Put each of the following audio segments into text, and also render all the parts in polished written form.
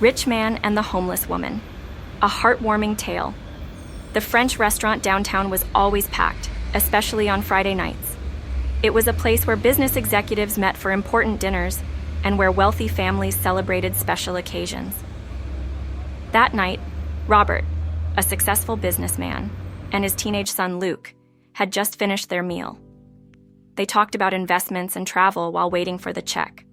Rich Man and the Homeless Woman. A heartwarming tale. The French restaurant downtown was always packed, especially on Friday nights. It was a place where business executives met for important dinners and where wealthy families celebrated special occasions. That night, Robert, a successful businessman, and his teenage son Luke had just finished their meal. They talked about investments and travel while waiting for the check.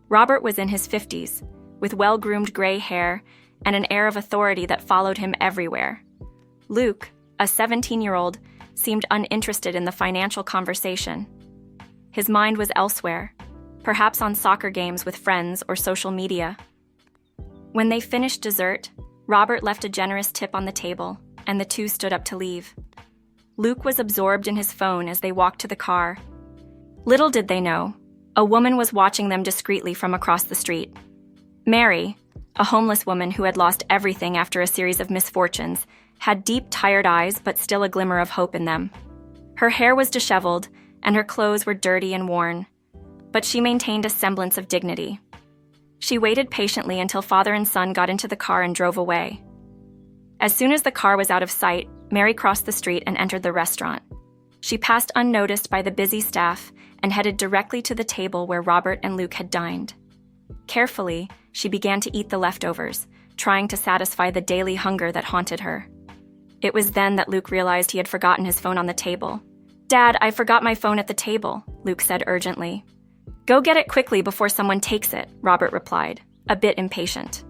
Robert was in his 50s, with well-groomed gray hair and an air of authority that followed him everywhere. Luke, a 17-year-old, seemed uninterested in the financial conversation. His mind was elsewhere, perhaps on soccer games with friends or social media. When they finished dessert, Robert left a generous tip on the table, and the two stood up to leave. Luke was absorbed in his phone as they walked to the car. Little did they know, a woman was watching them discreetly from across the street. Mary, a homeless woman who had lost everything after a series of misfortunes, had deep, tired eyes but still a glimmer of hope in them. Her hair was disheveled, and her clothes were dirty and worn, but she maintained a semblance of dignity. She waited patiently until father and son got into the car and drove away. As soon as the car was out of sight, Mary crossed the street and entered the restaurant. She passed unnoticed by the busy staff and headed directly to the table where Robert and Luke had dined. Carefully, she began to eat the leftovers, trying to satisfy the daily hunger that haunted her. It was then that Luke realized he had forgotten his phone on the table. "Dad, I forgot my phone at the table," Luke said urgently. "Go get it quickly before someone takes it," Robert replied, a bit impatient.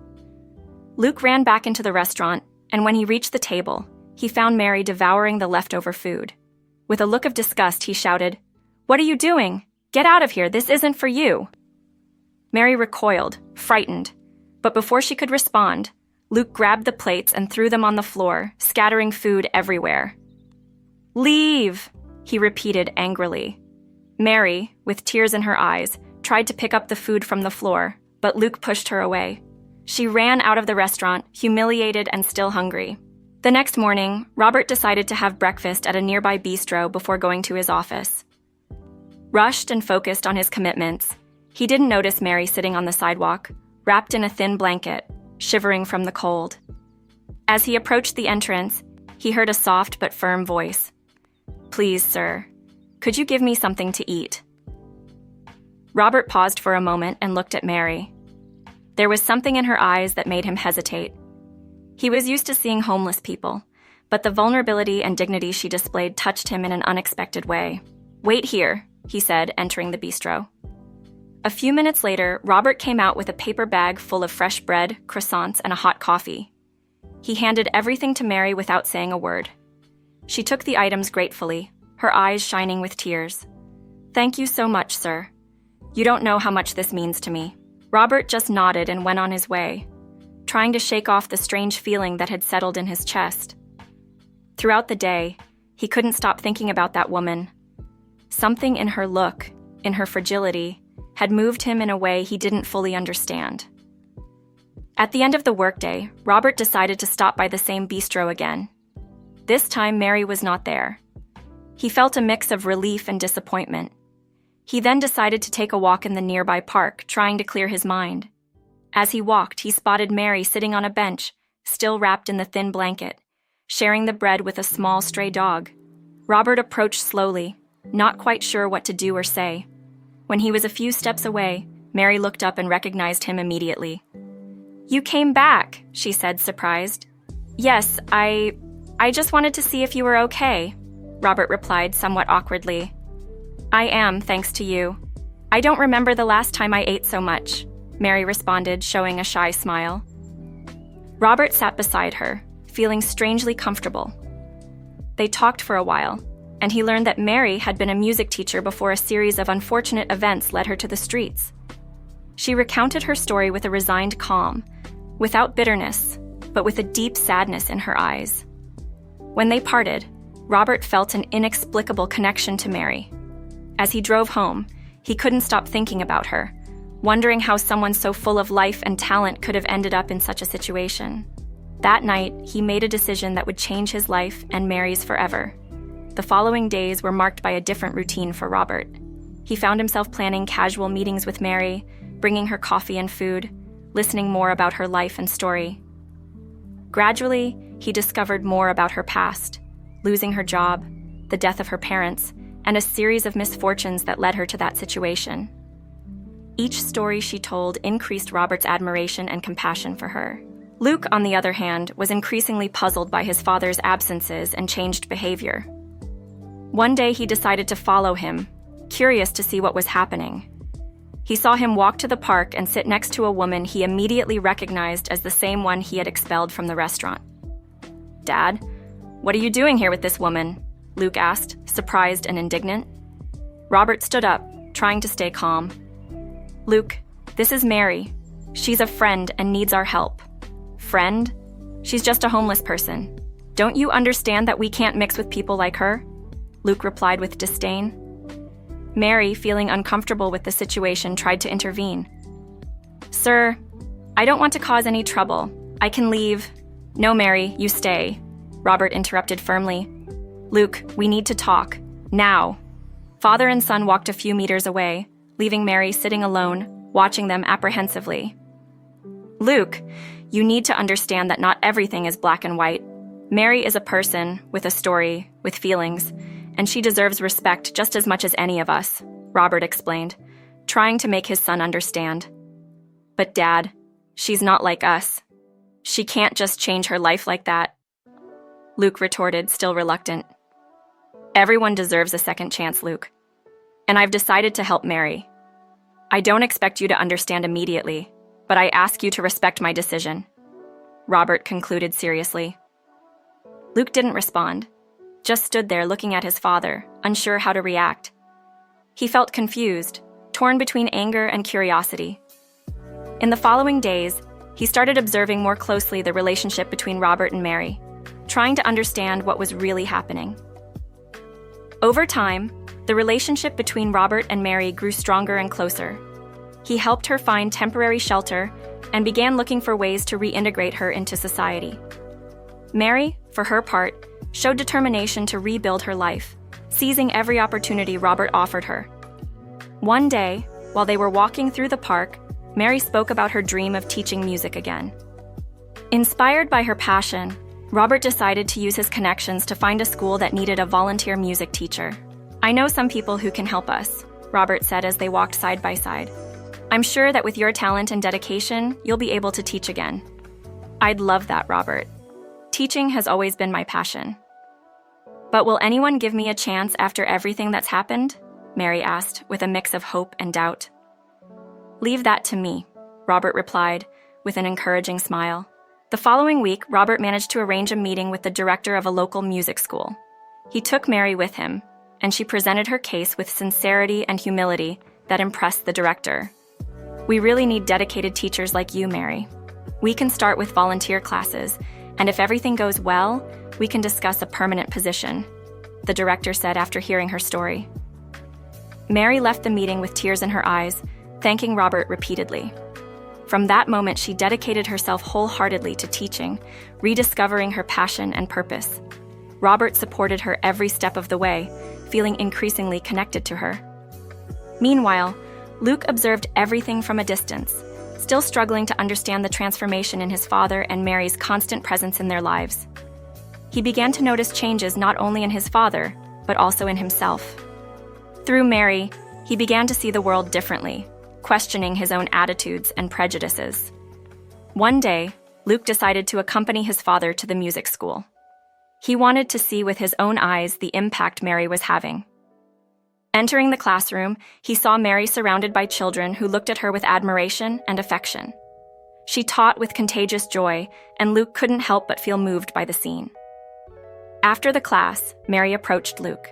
Luke ran back into the restaurant, and when he reached the table, he found Mary devouring the leftover food. With a look of disgust, he shouted, "What are you doing? Get out of here, this isn't for you." Mary recoiled, frightened, but before she could respond, Luke grabbed the plates and threw them on the floor, scattering food everywhere. "Leave!" he repeated angrily. Mary, with tears in her eyes, tried to pick up the food from the floor, but Luke pushed her away. She ran out of the restaurant, humiliated and still hungry. The next morning, Robert decided to have breakfast at a nearby bistro before going to his office. Rushed and focused on his commitments, he didn't notice Mary sitting on the sidewalk, wrapped in a thin blanket, shivering from the cold. As he approached the entrance, he heard a soft but firm voice. "Please, sir, could you give me something to eat?" Robert paused for a moment and looked at Mary. There was something in her eyes that made him hesitate. He was used to seeing homeless people, but the vulnerability and dignity she displayed touched him in an unexpected way. "Wait here," he said, entering the bistro. A few minutes later, Robert came out with a paper bag full of fresh bread, croissants, and a hot coffee. He handed everything to Mary without saying a word. She took the items gratefully, her eyes shining with tears. "Thank you so much, sir. You don't know how much this means to me." Robert just nodded and went on his way, trying to shake off the strange feeling that had settled in his chest. Throughout the day, he couldn't stop thinking about that woman. Something in her look, in her fragility, had moved him in a way he didn't fully understand. At the end of the workday, Robert decided to stop by the same bistro again. This time, Mary was not there. He felt a mix of relief and disappointment. He then decided to take a walk in the nearby park, trying to clear his mind. As he walked, he spotted Mary sitting on a bench, still wrapped in the thin blanket, sharing the bread with a small stray dog. Robert approached slowly, not quite sure what to do or say. When he was a few steps away, Mary looked up and recognized him immediately. "You came back," she said, surprised. "Yes, I just wanted to see if you were okay," Robert replied somewhat awkwardly. "I am, thanks to you. I don't remember the last time I ate so much," Mary responded, showing a shy smile. Robert sat beside her, feeling strangely comfortable. They talked for a while, and he learned that Mary had been a music teacher before a series of unfortunate events led her to the streets. She recounted her story with a resigned calm, without bitterness, but with a deep sadness in her eyes. When they parted, Robert felt an inexplicable connection to Mary. As he drove home, he couldn't stop thinking about her, wondering how someone so full of life and talent could have ended up in such a situation. That night, he made a decision that would change his life and Mary's forever. The following days were marked by a different routine for Robert. He found himself planning casual meetings with Mary, bringing her coffee and food, listening more about her life and story. Gradually, he discovered more about her past, losing her job, the death of her parents, and a series of misfortunes that led her to that situation. Each story she told increased Robert's admiration and compassion for her. Luke, on the other hand, was increasingly puzzled by his father's absences and changed behavior. One day he decided to follow him, curious to see what was happening. He saw him walk to the park and sit next to a woman he immediately recognized as the same one he had expelled from the restaurant. "Dad, what are you doing here with this woman?" Luke asked, surprised and indignant. Robert stood up, trying to stay calm. "Luke, this is Mary. She's a friend and needs our help." "Friend? She's just a homeless person. Don't you understand that we can't mix with people like her?" Luke replied with disdain. Mary, feeling uncomfortable with the situation, tried to intervene. "Sir, I don't want to cause any trouble. I can leave." "No, Mary, you stay," Robert interrupted firmly. "Luke, we need to talk. Now." Father and son walked a few meters away, leaving Mary sitting alone, watching them apprehensively. "Luke, you need to understand that not everything is black and white. Mary is a person with a story, with feelings, and she deserves respect just as much as any of us," Robert explained, trying to make his son understand. "But Dad, she's not like us. She can't just change her life like that," Luke retorted, still reluctant. "Everyone deserves a second chance, Luke. And I've decided to help Mary. I don't expect you to understand immediately, but I ask you to respect my decision," Robert concluded seriously. Luke didn't respond, just stood there looking at his father, unsure how to react. He felt confused, torn between anger and curiosity. In the following days, he started observing more closely the relationship between Robert and Mary, trying to understand what was really happening. Over time, the relationship between Robert and Mary grew stronger and closer. He helped her find temporary shelter and began looking for ways to reintegrate her into society. Mary, for her part, showed determination to rebuild her life, seizing every opportunity Robert offered her. One day, while they were walking through the park, Mary spoke about her dream of teaching music again. Inspired by her passion, Robert decided to use his connections to find a school that needed a volunteer music teacher. "I know some people who can help us," Robert said as they walked side by side. "I'm sure that with your talent and dedication, you'll be able to teach again." "I'd love that, Robert. Teaching has always been my passion." "But will anyone give me a chance after everything that's happened?" Mary asked, with a mix of hope and doubt. "Leave that to me," Robert replied, with an encouraging smile. The following week, Robert managed to arrange a meeting with the director of a local music school. He took Mary with him, and she presented her case with sincerity and humility that impressed the director. "We really need dedicated teachers like you, Mary. We can start with volunteer classes, and if everything goes well, we can discuss a permanent position," the director said after hearing her story. Mary left the meeting with tears in her eyes, thanking Robert repeatedly. From that moment, she dedicated herself wholeheartedly to teaching, rediscovering her passion and purpose. Robert supported her every step of the way, feeling increasingly connected to her. Meanwhile, Luke observed everything from a distance, still struggling to understand the transformation in his father and Mary's constant presence in their lives. He began to notice changes not only in his father, but also in himself. Through Mary, he began to see the world differently, questioning his own attitudes and prejudices. One day, Luke decided to accompany his father to the music school. He wanted to see with his own eyes the impact Mary was having. Entering the classroom, he saw Mary surrounded by children who looked at her with admiration and affection. She taught with contagious joy, and Luke couldn't help but feel moved by the scene. After the class, Mary approached Luke.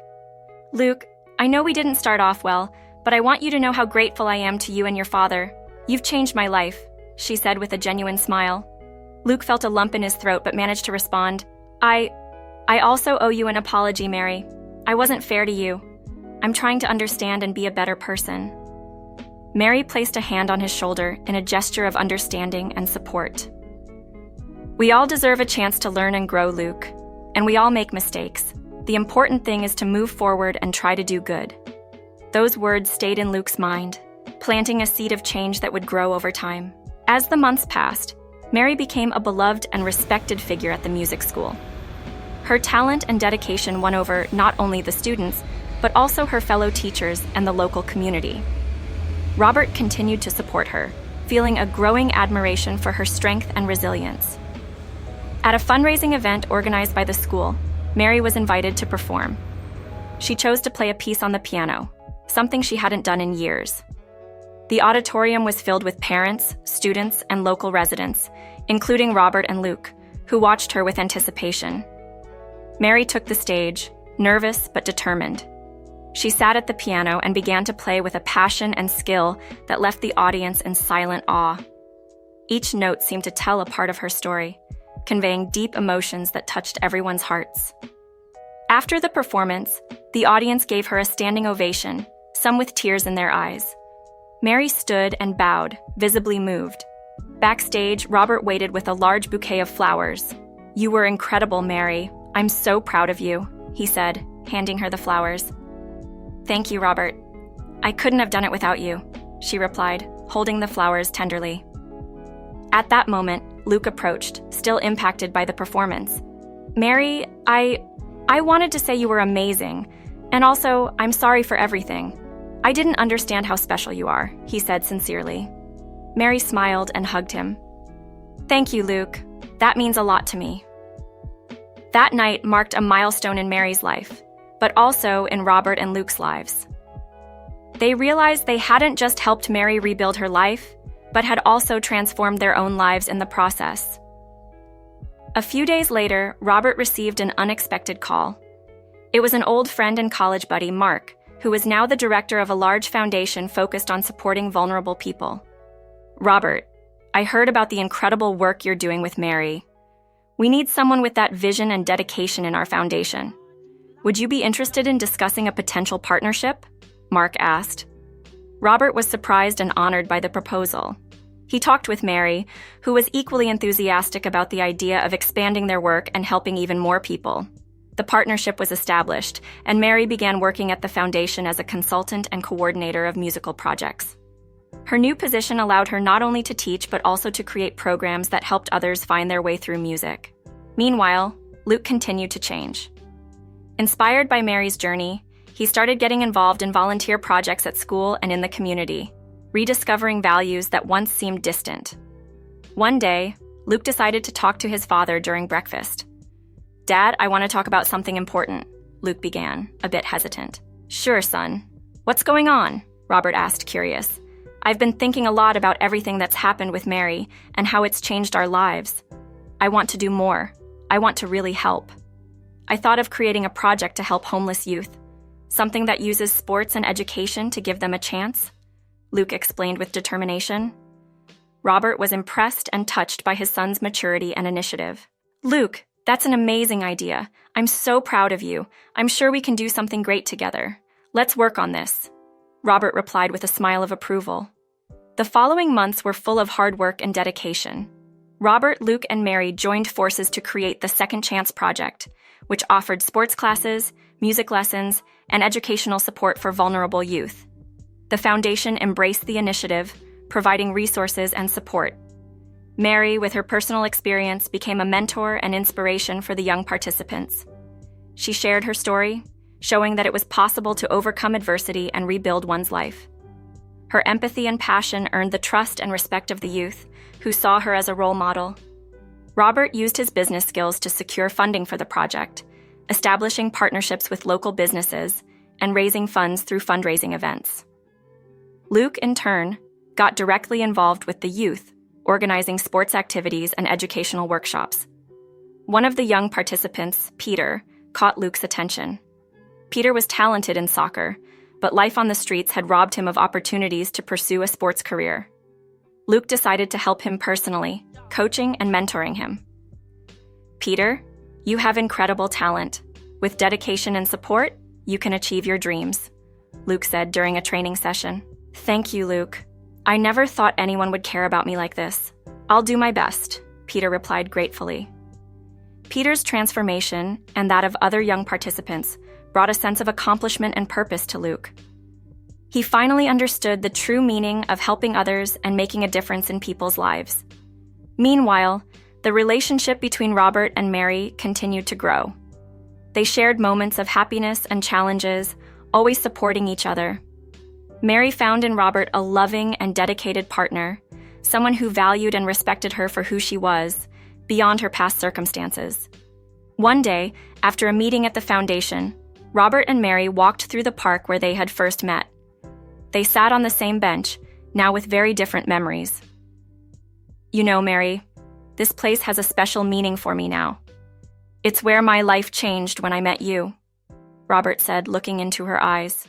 "Luke, I know we didn't start off well, but I want you to know how grateful I am to you and your father. You've changed my life," she said with a genuine smile. Luke felt a lump in his throat but managed to respond, I also owe you an apology, Mary. I wasn't fair to you. I'm trying to understand and be a better person." Mary placed a hand on his shoulder in a gesture of understanding and support. "We all deserve a chance to learn and grow, Luke, and we all make mistakes. The important thing is to move forward and try to do good." Those words stayed in Luke's mind, planting a seed of change that would grow over time. As the months passed, Mary became a beloved and respected figure at the music school. Her talent and dedication won over not only the students, but also her fellow teachers and the local community. Robert continued to support her, feeling a growing admiration for her strength and resilience. At a fundraising event organized by the school, Mary was invited to perform. She chose to play a piece on the piano, something she hadn't done in years. The auditorium was filled with parents, students, and local residents, including Robert and Luke, who watched her with anticipation. Mary took the stage, nervous but determined. She sat at the piano and began to play with a passion and skill that left the audience in silent awe. Each note seemed to tell a part of her story, conveying deep emotions that touched everyone's hearts. After the performance, the audience gave her a standing ovation, some with tears in their eyes. Mary stood and bowed, visibly moved. Backstage, Robert waited with a large bouquet of flowers. "You were incredible, Mary. I'm so proud of you," he said, handing her the flowers. "Thank you, Robert. I couldn't have done it without you," she replied, holding the flowers tenderly. At that moment, Luke approached, still impacted by the performance. "Mary, I wanted to say you were amazing, and also, I'm sorry for everything. I didn't understand how special you are," he said sincerely. Mary smiled and hugged him. "Thank you, Luke. That means a lot to me." That night marked a milestone in Mary's life, but also in Robert and Luke's lives. They realized they hadn't just helped Mary rebuild her life, but had also transformed their own lives in the process. A few days later, Robert received an unexpected call. It was an old friend and college buddy, Mark, who was now the director of a large foundation focused on supporting vulnerable people. "Robert, I heard about the incredible work you're doing with Mary. We need someone with that vision and dedication in our foundation. Would you be interested in discussing a potential partnership?" Mark asked. Robert was surprised and honored by the proposal. He talked with Mary, who was equally enthusiastic about the idea of expanding their work and helping even more people. The partnership was established, and Mary began working at the foundation as a consultant and coordinator of musical projects. Her new position allowed her not only to teach but also to create programs that helped others find their way through music. Meanwhile, Luke continued to change. Inspired by Mary's journey, he started getting involved in volunteer projects at school and in the community, rediscovering values that once seemed distant. One day, Luke decided to talk to his father during breakfast. "Dad, I want to talk about something important," Luke began, a bit hesitant. "Sure, son. What's going on?" Robert asked, curious. "I've been thinking a lot about everything that's happened with Mary and how it's changed our lives. I want to do more. I want to really help. I thought of creating a project to help homeless youth, something that uses sports and education to give them a chance," Luke explained with determination. Robert was impressed and touched by his son's maturity and initiative. "Luke, that's an amazing idea. I'm so proud of you. I'm sure we can do something great together. Let's work on this," Robert replied with a smile of approval. The following months were full of hard work and dedication. Robert, Luke, and Mary joined forces to create the Second Chance Project, which offered sports classes, music lessons, and educational support for vulnerable youth. The foundation embraced the initiative, providing resources and support. Mary, with her personal experience, became a mentor and inspiration for the young participants. She shared her story, showing that it was possible to overcome adversity and rebuild one's life. Her empathy and passion earned the trust and respect of the youth, who saw her as a role model. Robert used his business skills to secure funding for the project, establishing partnerships with local businesses and raising funds through fundraising events. Luke, in turn, got directly involved with the youth, organizing sports activities and educational workshops. One of the young participants, Peter, caught Luke's attention. Peter was talented in soccer, but life on the streets had robbed him of opportunities to pursue a sports career. Luke decided to help him personally, coaching and mentoring him. "Peter, you have incredible talent. With dedication and support, you can achieve your dreams," Luke said during a training session. "Thank you, Luke. I never thought anyone would care about me like this. I'll do my best," Peter replied gratefully. Peter's transformation, and that of other young participants, brought a sense of accomplishment and purpose to Luke. He finally understood the true meaning of helping others and making a difference in people's lives. Meanwhile, the relationship between Robert and Mary continued to grow. They shared moments of happiness and challenges, always supporting each other. Mary found in Robert a loving and dedicated partner, someone who valued and respected her for who she was, beyond her past circumstances. One day, after a meeting at the foundation, Robert and Mary walked through the park where they had first met. They sat on the same bench, now with very different memories. "You know, Mary, this place has a special meaning for me now. It's where my life changed when I met you," Robert said, looking into her eyes.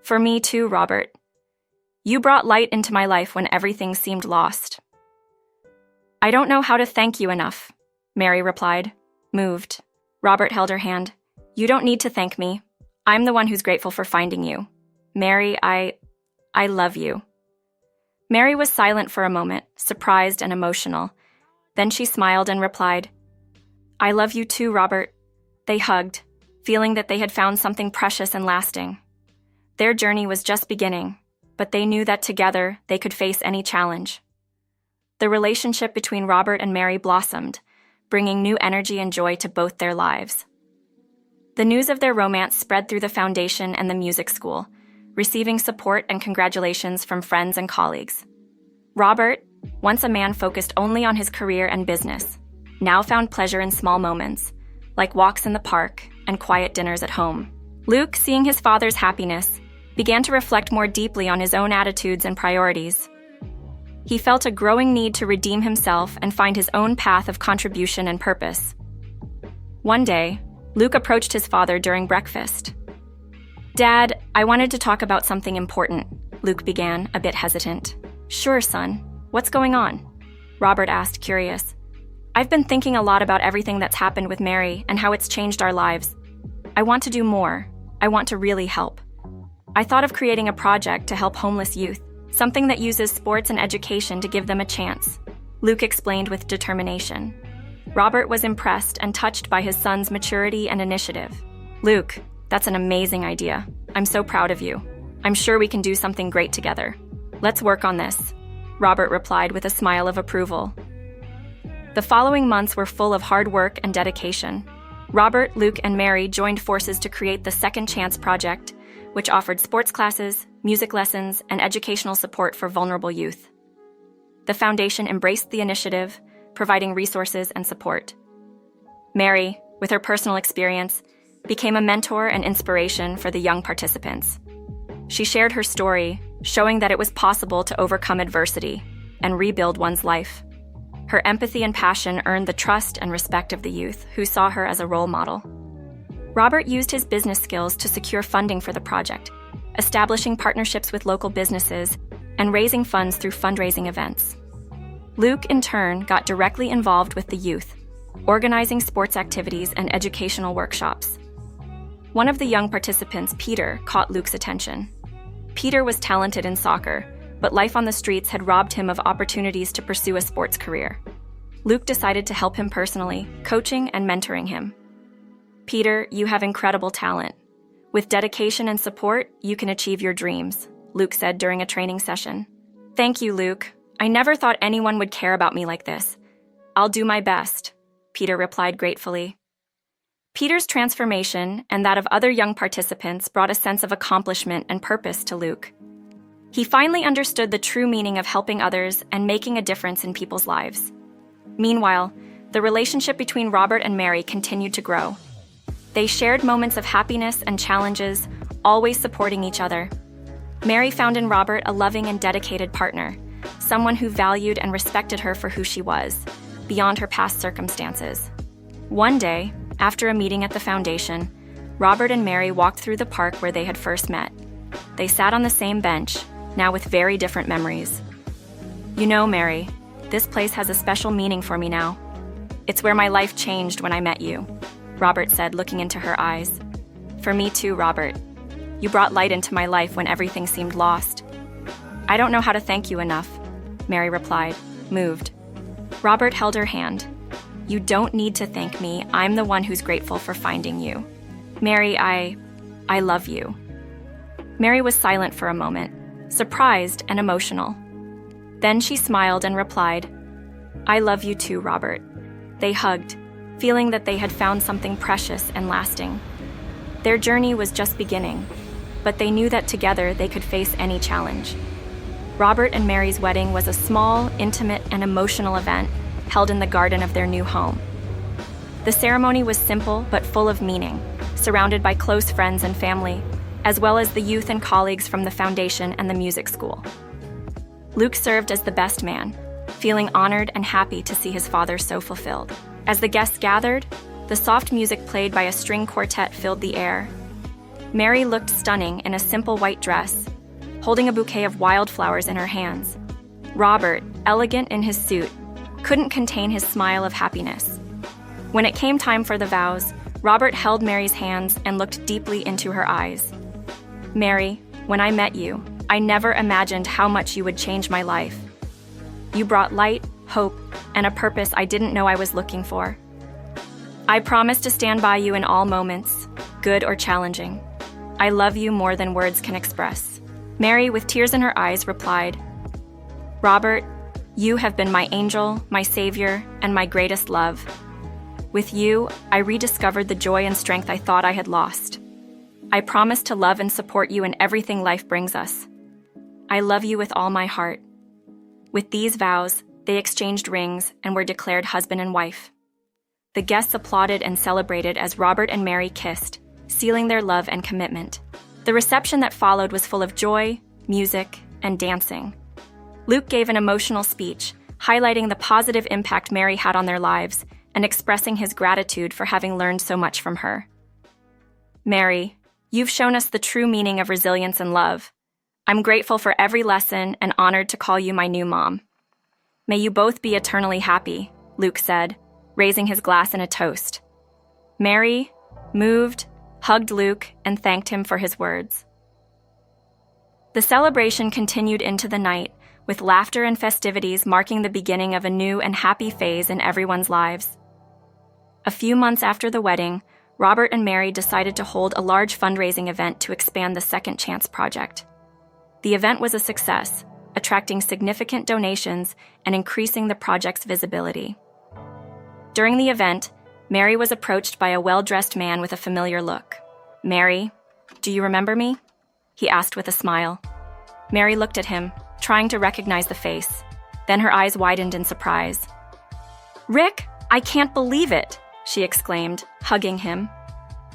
"For me too, Robert. You brought light into my life when everything seemed lost." "I don't know how to thank you enough," Mary replied, moved. Robert held her hand. "You don't need to thank me. I'm the one who's grateful for finding you. Mary, I love you." Mary was silent for a moment, surprised and emotional. Then she smiled and replied, "I love you too, Robert." They hugged, feeling that they had found something precious and lasting. Their journey was just beginning, but they knew that together they could face any challenge. The relationship between Robert and Mary blossomed, bringing new energy and joy to both their lives. The news of their romance spread through the foundation and the music school, receiving support and congratulations from friends and colleagues. Robert, once a man focused only on his career and business, now found pleasure in small moments, like walks in the park and quiet dinners at home. Luke, seeing his father's happiness, began to reflect more deeply on his own attitudes and priorities. He felt a growing need to redeem himself and find his own path of contribution and purpose. One day, Luke approached his father during breakfast. "Dad, I wanted to talk about something important," Luke began, a bit hesitant. "Sure, son. What's going on?" Robert asked, curious. "I've been thinking a lot about everything that's happened with Mary and how it's changed our lives. I want to do more. I want to really help. I thought of creating a project to help homeless youth, something that uses sports and education to give them a chance," Luke explained with determination. Robert was impressed and touched by his son's maturity and initiative. "Luke, that's an amazing idea. I'm so proud of you. I'm sure we can do something great together. Let's work on this," Robert replied with a smile of approval. The following months were full of hard work and dedication. Robert, Luke, and Mary joined forces to create the Second Chance Project, which offered sports classes, music lessons, and educational support for vulnerable youth. The foundation embraced the initiative, providing resources and support. Mary, with her personal experience, became a mentor and inspiration for the young participants. She shared her story, showing that it was possible to overcome adversity and rebuild one's life. Her empathy and passion earned the trust and respect of the youth, who saw her as a role model. Robert used his business skills to secure funding for the project, establishing partnerships with local businesses and raising funds through fundraising events. Luke, in turn, got directly involved with the youth, organizing sports activities and educational workshops. One of the young participants, Peter, caught Luke's attention. Peter was talented in soccer, but life on the streets had robbed him of opportunities to pursue a sports career. Luke decided to help him personally, coaching and mentoring him. "Peter, you have incredible talent. With dedication and support, you can achieve your dreams," Luke said during a training session. "Thank you, Luke. I never thought anyone would care about me like this. I'll do my best," Peter replied gratefully. Peter's transformation and that of other young participants brought a sense of accomplishment and purpose to Luke. He finally understood the true meaning of helping others and making a difference in people's lives. Meanwhile, the relationship between Robert and Mary continued to grow. They shared moments of happiness and challenges, always supporting each other. Mary found in Robert a loving and dedicated partner, someone who valued and respected her for who she was, beyond her past circumstances. One day, after a meeting at the foundation, Robert and Mary walked through the park where they had first met. They sat on the same bench, now with very different memories. "You know, Mary, this place has a special meaning for me now. It's where my life changed when I met you," Robert said, looking into her eyes. "For me too, Robert. You brought light into my life when everything seemed lost." "I don't know how to thank you enough," Mary replied, moved. Robert held her hand. "You don't need to thank me. I'm the one who's grateful for finding you. Mary, I love you." Mary was silent for a moment, surprised and emotional. Then she smiled and replied, "I love you too, Robert." They hugged, feeling that they had found something precious and lasting. Their journey was just beginning, but they knew that together they could face any challenge. Robert and Mary's wedding was a small, intimate, and emotional event held in the garden of their new home. The ceremony was simple but full of meaning, surrounded by close friends and family, as well as the youth and colleagues from the foundation and the music school. Luke served as the best man, feeling honored and happy to see his father so fulfilled. As the guests gathered, the soft music played by a string quartet filled the air. Mary looked stunning in a simple white dress, holding a bouquet of wildflowers in her hands. Robert, elegant in his suit, couldn't contain his smile of happiness. When it came time for the vows, Robert held Mary's hands and looked deeply into her eyes. "Mary, when I met you, I never imagined how much you would change my life. You brought light, hope, and a purpose I didn't know I was looking for. I promise to stand by you in all moments, good or challenging. I love you more than words can express." Mary, with tears in her eyes, replied, "Robert, you have been my angel, my savior, and my greatest love. With you, I rediscovered the joy and strength I thought I had lost. I promise to love and support you in everything life brings us. I love you with all my heart." With these vows, they exchanged rings and were declared husband and wife. The guests applauded and celebrated as Robert and Mary kissed, sealing their love and commitment. The reception that followed was full of joy, music, and dancing. Luke gave an emotional speech, highlighting the positive impact Mary had on their lives and expressing his gratitude for having learned so much from her. "Mary, you've shown us the true meaning of resilience and love. I'm grateful for every lesson and honored to call you my new mom. May you both be eternally happy," Luke said, raising his glass in a toast. Mary, moved, hugged Luke and thanked him for his words. The celebration continued into the night, with laughter and festivities marking the beginning of a new and happy phase in everyone's lives. A few months after the wedding, Robert and Mary decided to hold a large fundraising event to expand the Second Chance project. The event was a success, attracting significant donations and increasing the project's visibility. During the event, Mary was approached by a well-dressed man with a familiar look. "Mary, do you remember me?" he asked with a smile. Mary looked at him, trying to recognize the face. Then her eyes widened in surprise. "Rick, I can't believe it!" she exclaimed, hugging him.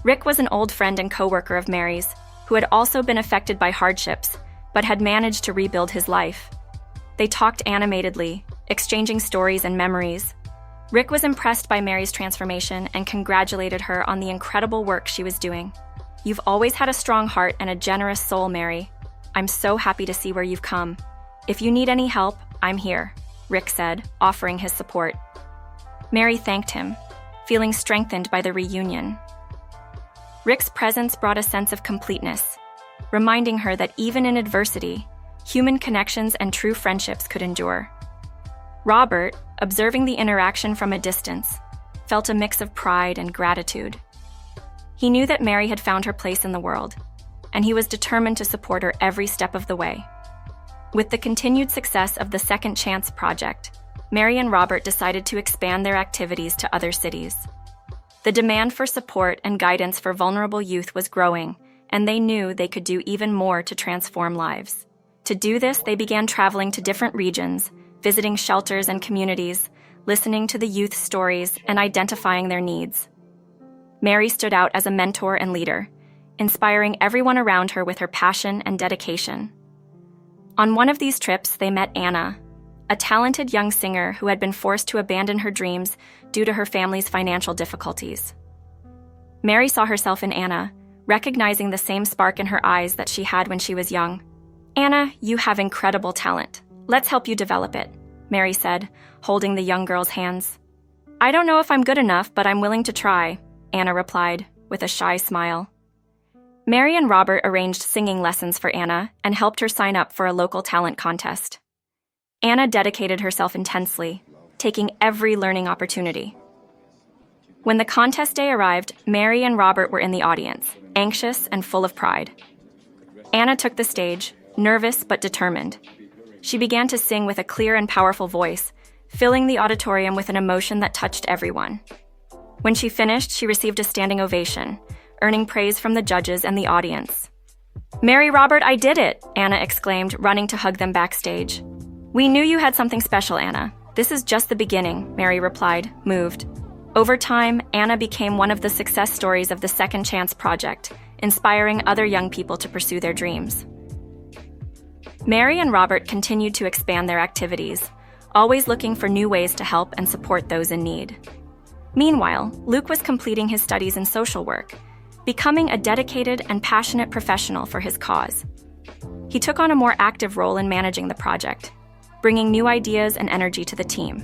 Rick was an old friend and coworker of Mary's, who had also been affected by hardships, but had managed to rebuild his life. They talked animatedly, exchanging stories and memories. Rick was impressed by Mary's transformation and congratulated her on the incredible work she was doing. "You've always had a strong heart and a generous soul, Mary. I'm so happy to see where you've come. If you need any help, I'm here," Rick said, offering his support. Mary thanked him, feeling strengthened by the reunion. Rick's presence brought a sense of completeness, reminding her that even in adversity, human connections and true friendships could endure. Robert, observing the interaction from a distance, felt a mix of pride and gratitude. He knew that Mary had found her place in the world, and he was determined to support her every step of the way. With the continued success of the Second Chance project, Mary and Robert decided to expand their activities to other cities. The demand for support and guidance for vulnerable youth was growing, and they knew they could do even more to transform lives. To do this, they began traveling to different regions, visiting shelters and communities, listening to the youth's stories, and identifying their needs. Mary stood out as a mentor and leader, inspiring everyone around her with her passion and dedication. On one of these trips, they met Anna, a talented young singer who had been forced to abandon her dreams due to her family's financial difficulties. Mary saw herself in Anna, recognizing the same spark in her eyes that she had when she was young. "Anna, you have incredible talent. Let's help you develop it," Mary said, holding the young girl's hands. "I don't know if I'm good enough, but I'm willing to try," Anna replied, with a shy smile. Mary and Robert arranged singing lessons for Anna and helped her sign up for a local talent contest. Anna dedicated herself intensely, taking every learning opportunity. When the contest day arrived, Mary and Robert were in the audience, anxious and full of pride. Anna took the stage, nervous but determined. She began to sing with a clear and powerful voice, filling the auditorium with an emotion that touched everyone. When she finished, she received a standing ovation, earning praise from the judges and the audience. "Mary, Robert, I did it!" Anna exclaimed, running to hug them backstage. "We knew you had something special, Anna. This is just the beginning," Mary replied, moved. Over time, Anna became one of the success stories of the Second Chance Project, inspiring other young people to pursue their dreams. Mary and Robert continued to expand their activities, always looking for new ways to help and support those in need. Meanwhile, Luke was completing his studies in social work, becoming a dedicated and passionate professional for his cause. He took on a more active role in managing the project, bringing new ideas and energy to the team.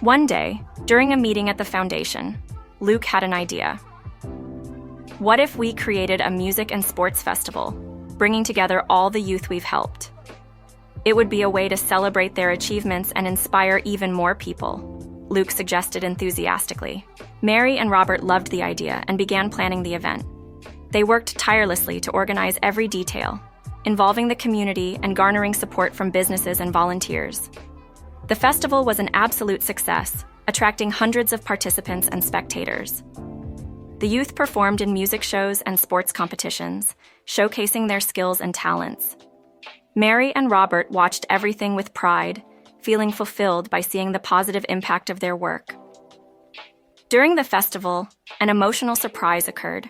One day, during a meeting at the foundation, Luke had an idea. What if we created a music and sports festival, bringing together all the youth we've helped? It would be a way to celebrate their achievements and inspire even more people, Luke suggested enthusiastically. Mary and Robert loved the idea and began planning the event. They worked tirelessly to organize every detail, involving the community and garnering support from businesses and volunteers. The festival was an absolute success, attracting hundreds of participants and spectators. The youth performed in music shows and sports competitions, showcasing their skills and talents. Mary and Robert watched everything with pride, feeling fulfilled by seeing the positive impact of their work. During the festival, an emotional surprise occurred.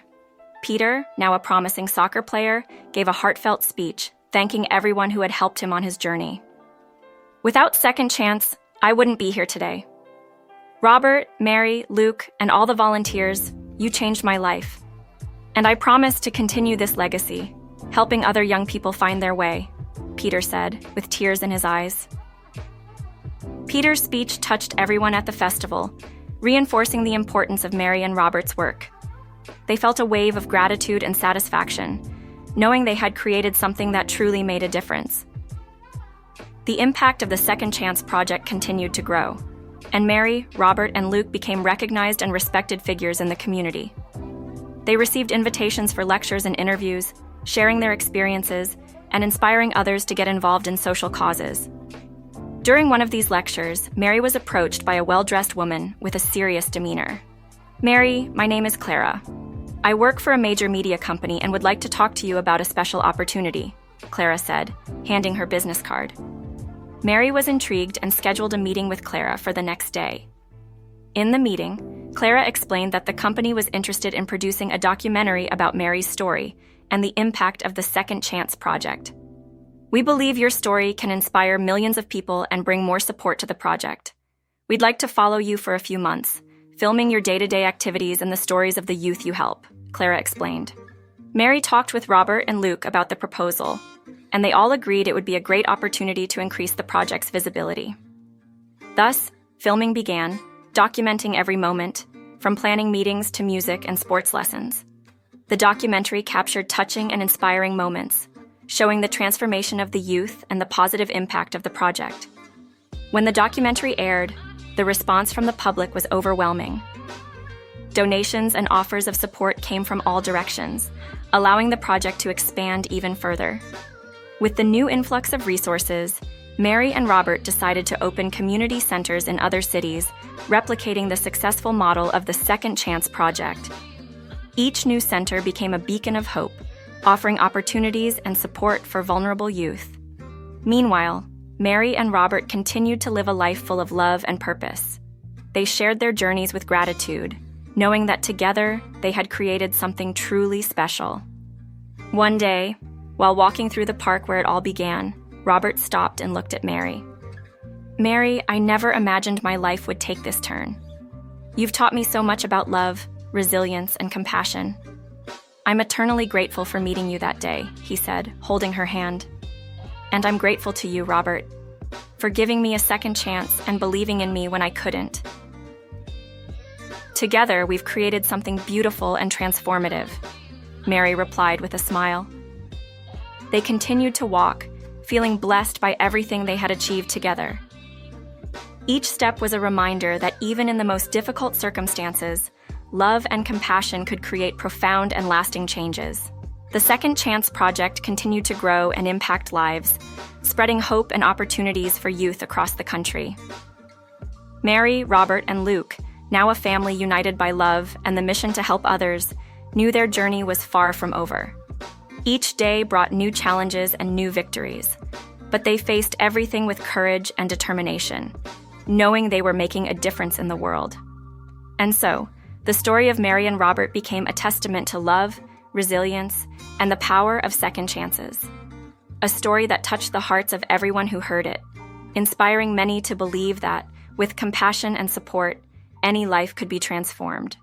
Peter, now a promising soccer player, gave a heartfelt speech, thanking everyone who had helped him on his journey. "Without Second Chance, I wouldn't be here today. Robert, Mary, Luke, and all the volunteers, you changed my life. And I promise to continue this legacy, helping other young people find their way," Peter said, with tears in his eyes. Peter's speech touched everyone at the festival, reinforcing the importance of Mary and Robert's work. They felt a wave of gratitude and satisfaction, knowing they had created something that truly made a difference. The impact of the Second Chance Project continued to grow, and Mary, Robert, and Luke became recognized and respected figures in the community. They received invitations for lectures and interviews, sharing their experiences and inspiring others to get involved in social causes. During one of these lectures, Mary was approached by a well-dressed woman with a serious demeanor. "Mary, my name is Clara. I work for a major media company and would like to talk to you about a special opportunity," Clara said, handing her business card. Mary was intrigued and scheduled a meeting with Clara for the next day. In the meeting, Clara explained that the company was interested in producing a documentary about Mary's story and the impact of the Second Chance Project. "We believe your story can inspire millions of people and bring more support to the project. We'd like to follow you for a few months, filming your day-to-day activities and the stories of the youth you help," Clara explained. Mary talked with Robert and Luke about the proposal, and they all agreed it would be a great opportunity to increase the project's visibility. Thus, filming began, documenting every moment, from planning meetings to music and sports lessons. The documentary captured touching and inspiring moments, showing the transformation of the youth and the positive impact of the project. When the documentary aired, the response from the public was overwhelming. Donations and offers of support came from all directions, allowing the project to expand even further. With the new influx of resources, Mary and Robert decided to open community centers in other cities, replicating the successful model of the Second Chance Project. Each new center became a beacon of hope, offering opportunities and support for vulnerable youth. Meanwhile, Mary and Robert continued to live a life full of love and purpose. They shared their journeys with gratitude, knowing that together they had created something truly special. One day, while walking through the park where it all began, Robert stopped and looked at Mary. "Mary, I never imagined my life would take this turn. You've taught me so much about love, resilience, and compassion. I'm eternally grateful for meeting you that day," he said, holding her hand. "And I'm grateful to you, Robert, for giving me a second chance and believing in me when I couldn't. Together, we've created something beautiful and transformative," Mary replied with a smile. They continued to walk, feeling blessed by everything they had achieved together. Each step was a reminder that even in the most difficult circumstances, love and compassion could create profound and lasting changes. The Second Chance Project continued to grow and impact lives, spreading hope and opportunities for youth across the country. Mary, Robert, and Luke, now a family united by love and the mission to help others, knew their journey was far from over. Each day brought new challenges and new victories, but they faced everything with courage and determination, knowing they were making a difference in the world. And so, the story of Mary and Robert became a testament to love, resilience, and the power of second chances. A story that touched the hearts of everyone who heard it, inspiring many to believe that, with compassion and support, any life could be transformed.